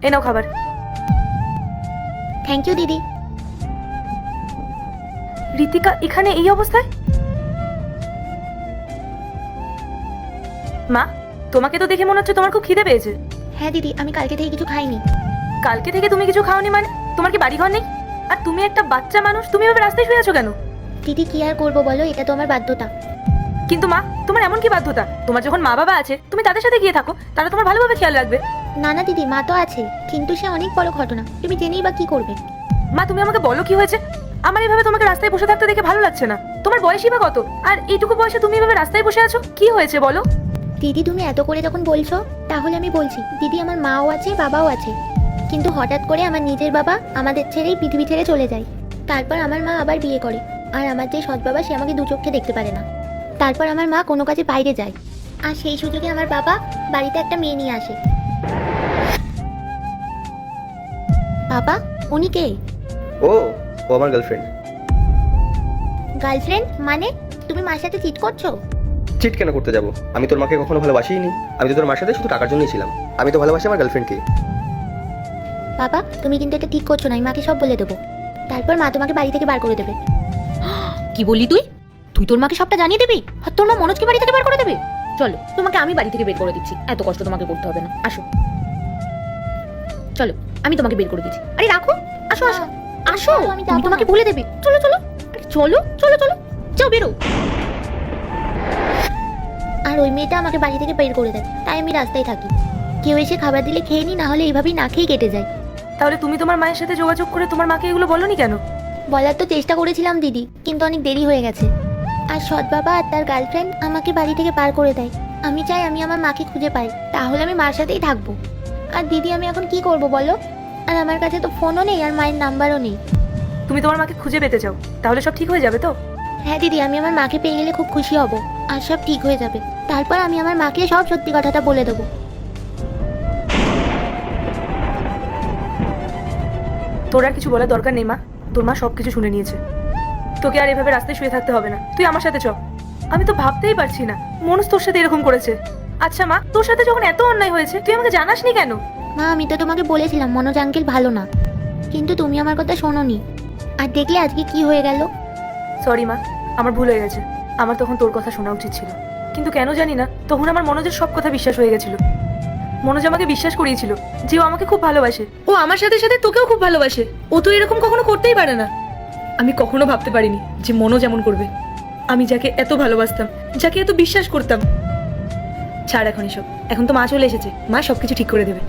এই নাও খাবার। Thank you দিদি। ঋতিকা এখানে এই অবস্থায়? মা, তোমাকে তো দেখে মনে হচ্ছে তোমার খুব খিদে পেয়েছে। হ্যাঁ দিদি, আমি কালকে থেকে কিছু খাইনি। কালকে থেকে তুমি কিছু খাওনি মানে? তোমার কি বাড়ি ঘর নেই? আর তুমি একটা বাচ্চা মানুষ, তুমি এভাবে রাস্তায় শুয়ে আছো কেন? দিদি কি আর করবো বলো, এটা তো আমার বাধ্যতা। কিন্তু মা, তোমার এমন কি বাধ্যতা? তোমার যখন মা বাবা আছে তুমি তাদের সাথে গিয়ে থাকো, তারা তোমার ভালোভাবে খেয়াল রাখবে। না না দিদি, মা তো আছে, কিন্তু সে অনেক বড় ঘটনা, তুমি জেনেই বা কি করবে। মা, তুমি আমাকে বলো কি হয়েছে? আমার এইভাবে তোমাকে রাস্তায় বসে থাকতে দেখে ভালো লাগছে না। তোমার বয়সই বা কত? আর এইটুকু বয়সে তুমি এভাবে রাস্তায় বসে আছো, কি হয়েছে বলো? দিদি তুমি এত করে যখন বলছো, তাহলে আমি বলছি, দিদি আমার মাও আছে বাবাও আছে, কিন্তু হঠাৎ করে আমার নিজের বাবা আমাদের ছেড়েই পৃথিবী ছেড়ে চলে যায়। তারপর আমার মা আবার বিয়ে করে, আর আমার যে সৎ বাবা সে আমাকে দু চোখে দেখতে পারে না। তারপর আমার মা কোনো কাজে বাইরে যায়, আর সেই সুযোগে আমার বাবা বাড়িতে একটা মেয়ে নিয়ে আসে। বাবা, উনি কে? ও ও আমার গার্লফ্রেন্ড। গার্লফ্রেন্ড মানে? তুমি মার সাথে চিট করছো? চিট কেন করতে যাবো? আমি তোর মাকে কখনো ভালোবাসিনি। আমি তো তোর মার সাথে শুধু টাকার জন্যই ছিলাম। আমি তো ভালোবাসি আমার গার্লফ্রেন্ডকে। বাবা তুমি কিন্তু এটা ঠিক করছো না, আমি মাকে সব বলে দেবো। তারপর মা তোমাকে বাড়ি থেকে বার করে দেবে। কি বললি তুই? তুই তোর মাকে সবটা জানিয়ে দিবি আর তোর মা মনোজকে বাড়ি থেকে বের করে দেবে? চলো, তোমাকে আমি বাড়ি থেকে বের করে দিচ্ছি, এত কষ্ট তোমাকে করতে হবে না। আসো, চলো, আমি তোমাকে বের করে দিচ্ছি। আরে রাখো, আসো আসো আসো, আমি আমি তোমাকে বলে দেবে। চলো চলো, আরে চলো চলো চলো, যাও বেরো। আর ওই মেয়েটা আমাকে বাড়ি থেকে বের করে দেয়, তাই আমি রাস্তায় থাকি। কেউ এসে খাবার দিলে খেয়ে নি, না হলে এইভাবেই না খেয়ে কেটে যায়। তাহলে তুমি তোমার মায়ের সাথে যোগাযোগ করে তোমার মাকে এগুলো বলোনি কেন? বলার তো চেষ্টা করেছিলাম দিদি, কিন্তু অনেক দেরি হয়ে গেছে। আর সৎ বাবা আর তার গার্লফ্রেন্ড আমাকে বাড়ি থেকে বার করে দেয়। আমি চাই আমি আমার মাকে খুঁজে পাই, তাহলে আমি মার সাথেই থাকবো। আর দিদি আমি এখন কি করব বলো? আর আমার কাছে তো ফোনও নেই আর মায়ের নাম্বারও নেই। তুমি তোমার মাকে খুঁজে পেতে চাও, তাহলে সব ঠিক হয়ে যাবে তো? হ্যাঁ দিদি, আমি আমার মাকে পেয়ে গেলে খুব খুশি হব, আর সব ঠিক হয়ে যাবে। তারপর আমি আমার মাকে সব সত্যি কথাটা বলে দেবো। তোর আর কিছু বলার দরকার নেই মা, তোর মা সবকিছু শুনে নিয়েছে। তোকে আর এভাবে রাস্তায় শুয়ে থাকতে হবে না, তুই আমার সাথে চল। আমি তো ভাবতেই পারছি না মনোজ তোর সাথে এরকম করেছে। আচ্ছা মা, তোর সাথে যখন এত অন্যায় হয়েছে তুই আমাকে জানাসনি কেন? মা আমি তো তোমাকে বলেছিলাম মনোজ আঙ্কেল ভালো না, কিন্তু তুমি আমার কথা শোনোনি। আর দেখলে আজকে কি হয়ে গেল। সরি মা, আমার ভুল হয়ে গেছে। আমার তখন তোর কথা শোনা উচিত ছিল, কিন্তু কেন জানি না তখন আমার মনোজের সব কথা বিশ্বাস হয়ে গেছিল। মনোজ আমাকে বিশ্বাস করিয়েছিল যে ও আমাকে খুব ভালোবাসে, ও আমার সাথে সাথে তোকেও খুব ভালোবাসে। ও তো এরকম কখনো করতেই পারে না। আমি কখনো ভাবতে পারিনি যে মনোজ এমন করবে। আমি যাকে এত ভালোবাসতাম, যাকে এত বিশ্বাস করতাম। ছাড় এখন এসব, এখন তো মা চলে এসেছে, মা সবকিছু ঠিক করে দেবে।